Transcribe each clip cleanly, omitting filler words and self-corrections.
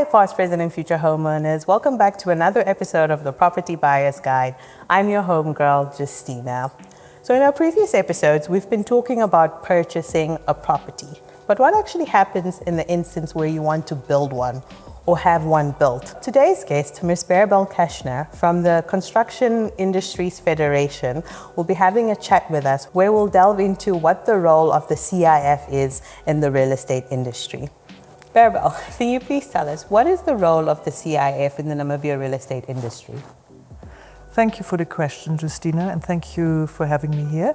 Hi, past, present, and future homeowners. Welcome back to another episode of the Property Buyer's Guide. I'm your homegirl, Justina. So in our previous episodes, we've been talking about purchasing a property. But what actually happens in the instance where you want to build one or have one built? Today's guest, Ms. Bärbel Kirchner from the Construction Industries Federation, will be having a chat with us where we'll delve into what the role of the CIF is in the real estate industry. Bärbel, can you please tell us, what is the role of the CIF in the Namibia real estate industry? Thank you for the question, Justina, and thank you for having me here.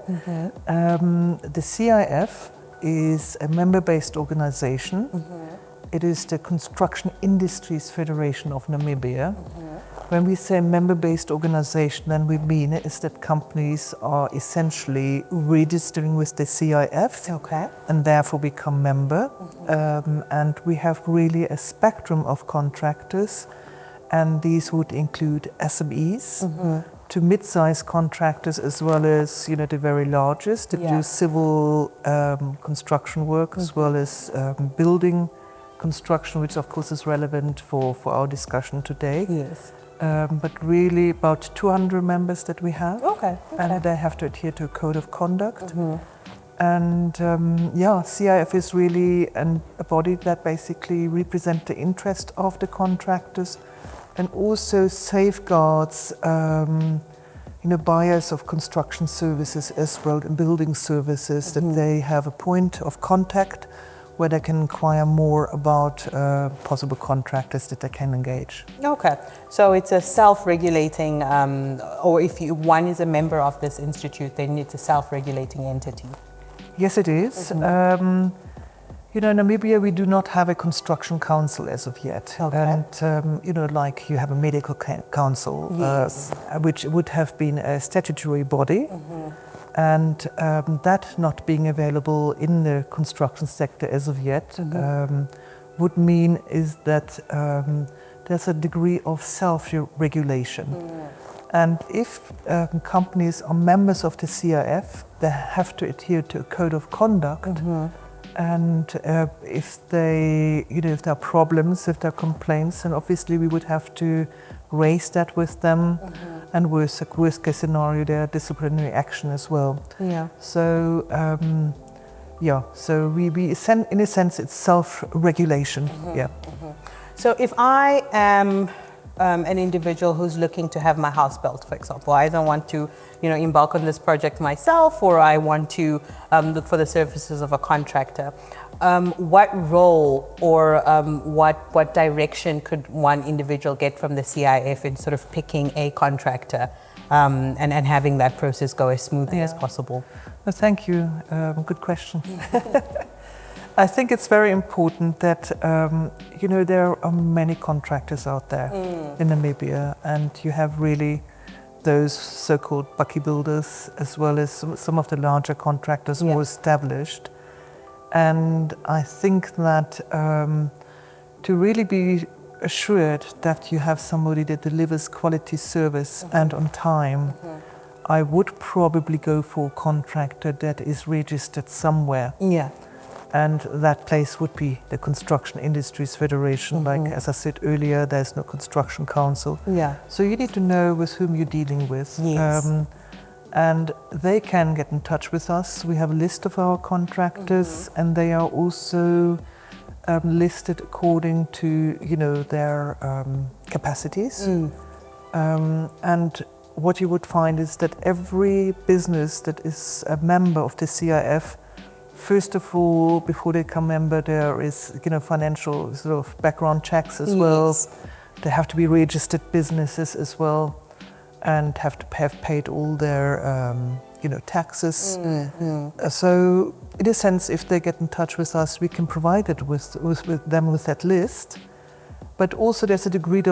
The CIF is a member-based organization. It is the Construction Industries Federation of Namibia. When we say member-based organization, then we mean is that companies are essentially registering with the CIF and therefore become member. And we have really a spectrum of contractors, and these would include SMEs to mid-sized contractors as well as the very largest that do civil construction work as well as building construction, which of course is relevant for our discussion today. Yes. But really about 200 members that we have. Okay. And they have to adhere to a code of conduct. And CIF is really a body that basically represents the interest of the contractors and also safeguards buyers of construction services as well and building services, that they have a point of contact where they can inquire more about possible contractors that they can engage. Okay, so it's a self-regulating, or if one is a member of this institute, then it's a self-regulating entity. Yes, it is. In Namibia, we do not have a construction council as of yet. And, like you have a medical council, which would have been a statutory body. And that not being available in the construction sector as of yet would mean is that there's a degree of self-regulation. And if companies are members of the CIF, they have to adhere to a code of conduct. And if they, if there are problems, if there are complaints, then obviously we would have to raise that with them. And worst case scenario, there are disciplinary action as well. So, so we in a sense, it's self-regulation. So if I am an individual who's looking to have my house built, for example, I don't want to, embark on this project myself, or I want to look for the services of a contractor. What role or what direction could one individual get from the CIF in sort of picking a contractor and having that process go as smoothly as possible? Well, thank you. Good question. I think it's very important that, there are many contractors out there in Namibia, and you have really those so-called bucky builders as well as some of the larger contractors more established. And I think that to really be assured that you have somebody that delivers quality service and on time, I would probably go for a contractor that is registered somewhere. And that place would be the Construction Industries Federation. Like, as I said earlier, there's no construction council. So you need to know with whom you're dealing with. And they can get in touch with us. We have a list of our contractors, and they are also listed according to, their capacities. And what you would find is that every business that is a member of the CIF, first of all, before they become member, there is, financial sort of background checks as well. They have to be registered businesses as well, and have to have paid all their, taxes. So, in a sense, if they get in touch with us, we can provide it with them with that list. But also, there's a degree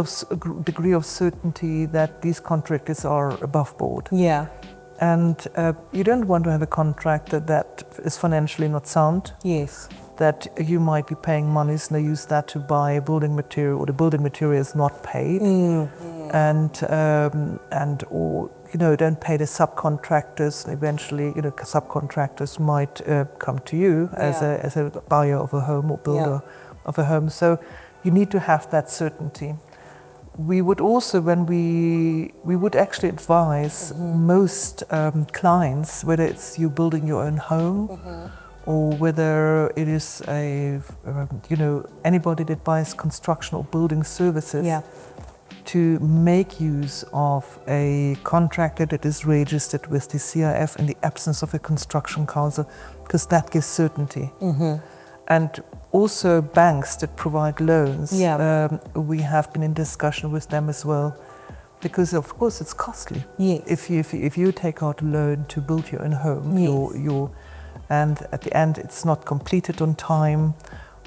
of certainty that these contractors are above board. And you don't want to have a contractor that is financially not sound. That you might be paying monies and they use that to buy building material, or the building material is not paid, and or don't pay the subcontractors. And eventually, subcontractors might come to you as a buyer of a home or builder of a home. So you need to have that certainty. We would also, when we would actually advise most clients, whether it's you building your own home or whether it is anybody that buys construction or building services, to make use of a contractor that is registered with the CIF in the absence of a construction council, because that gives certainty. And also banks that provide loans, we have been in discussion with them as well, because of course it's costly. Yes. If you take out a loan to build your own home, and at the end it's not completed on time,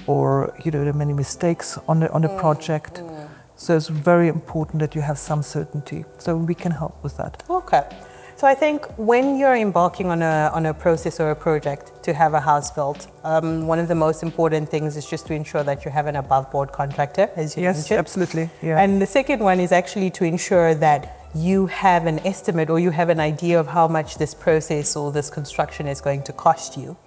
or there are many mistakes on the project. So it's very important that you have some certainty. So we can help with that. Okay. So I think when you're embarking on a process or a project to have a house built, one of the most important things is just to ensure that you have an above board contractor, as you mentioned. Yes, absolutely. Yeah. And the second one is actually to ensure that you have an estimate or you have an idea of how much this process or this construction is going to cost you.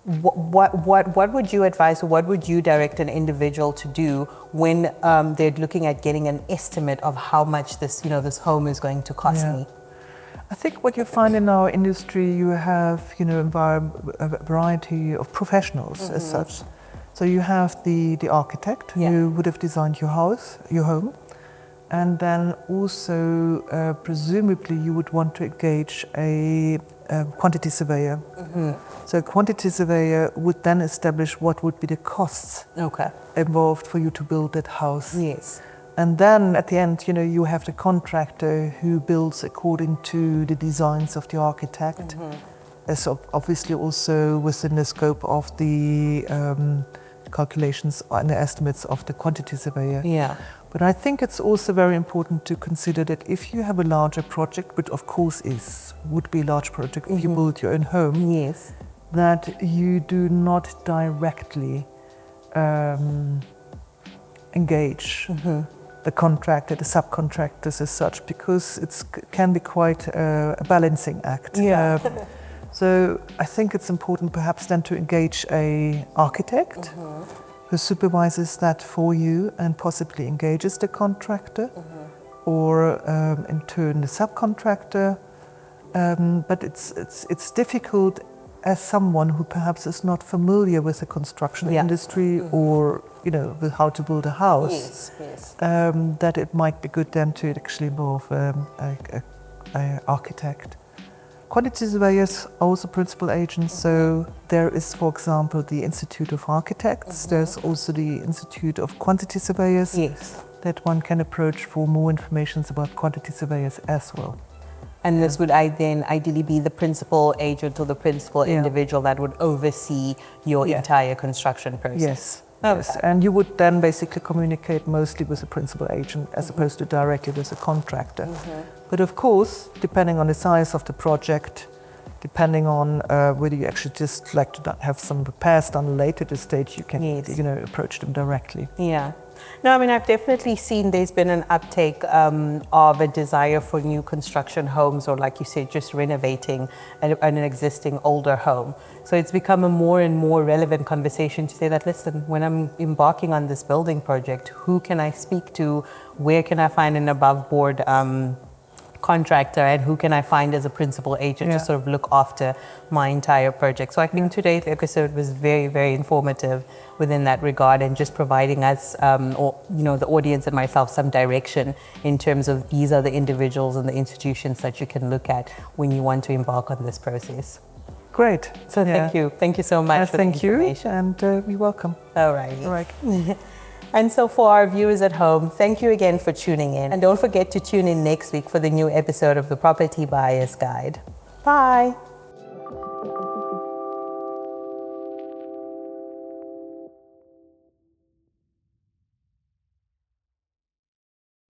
What would you advise, or what would you direct an individual to do when they're looking at getting an estimate of how much this home is going to cost me? I think what you find in our industry, you have a variety of professionals as such. So you have the architect who would have designed your home, and then also presumably you would want to engage a quantity surveyor. So a quantity surveyor would then establish what would be the costs involved for you to build that house. Yes. And then at the end, you have the contractor who builds according to the designs of the architect, as obviously also within the scope of the calculations and the estimates of the quantity surveyor. Yeah. But I think it's also very important to consider that if you have a larger project, which of course would be a large project if you build your own home, yes, that you do not directly engage the contractor, the subcontractors as such, because it can be quite a balancing act. Yeah. So I think it's important perhaps then to engage an architect who supervises that for you and possibly engages the contractor or in turn the subcontractor. But it's difficult as someone who perhaps is not familiar with the construction industry or with how to build a house, that it might be good then to actually involve an architect. Quantity surveyors are also principal agents, so there is, for example, the Institute of Architects, there's also the Institute of Quantity Surveyors that one can approach for more information about quantity surveyors as well. And this would then ideally be the principal agent or the principal individual that would oversee your entire construction process? Yes. Yes, and you would then basically communicate mostly with the principal agent as opposed to directly with the contractor. But of course, depending on the size of the project, depending on whether you actually just like to have some repairs done later at the stage, you can approach them directly. Yeah. No, I mean, I've definitely seen there's been an uptake of a desire for new construction homes, or like you said, just renovating an existing older home. So it's become a more and more relevant conversation to say that, listen, when I'm embarking on this building project, who can I speak to? Where can I find an above board contractor, and who can I find as a principal agent to sort of look after my entire project? So I think today's episode was very, very informative within that regard, and just providing us, the audience and myself, some direction in terms of these are the individuals and the institutions that you can look at when you want to embark on this process. Great. So thank you so much for the information. Thank you, and you're welcome. All right. All right. And so for our viewers at home, thank you again for tuning in. And don't forget to tune in next week for the new episode of the Property Buyer's Guide. Bye.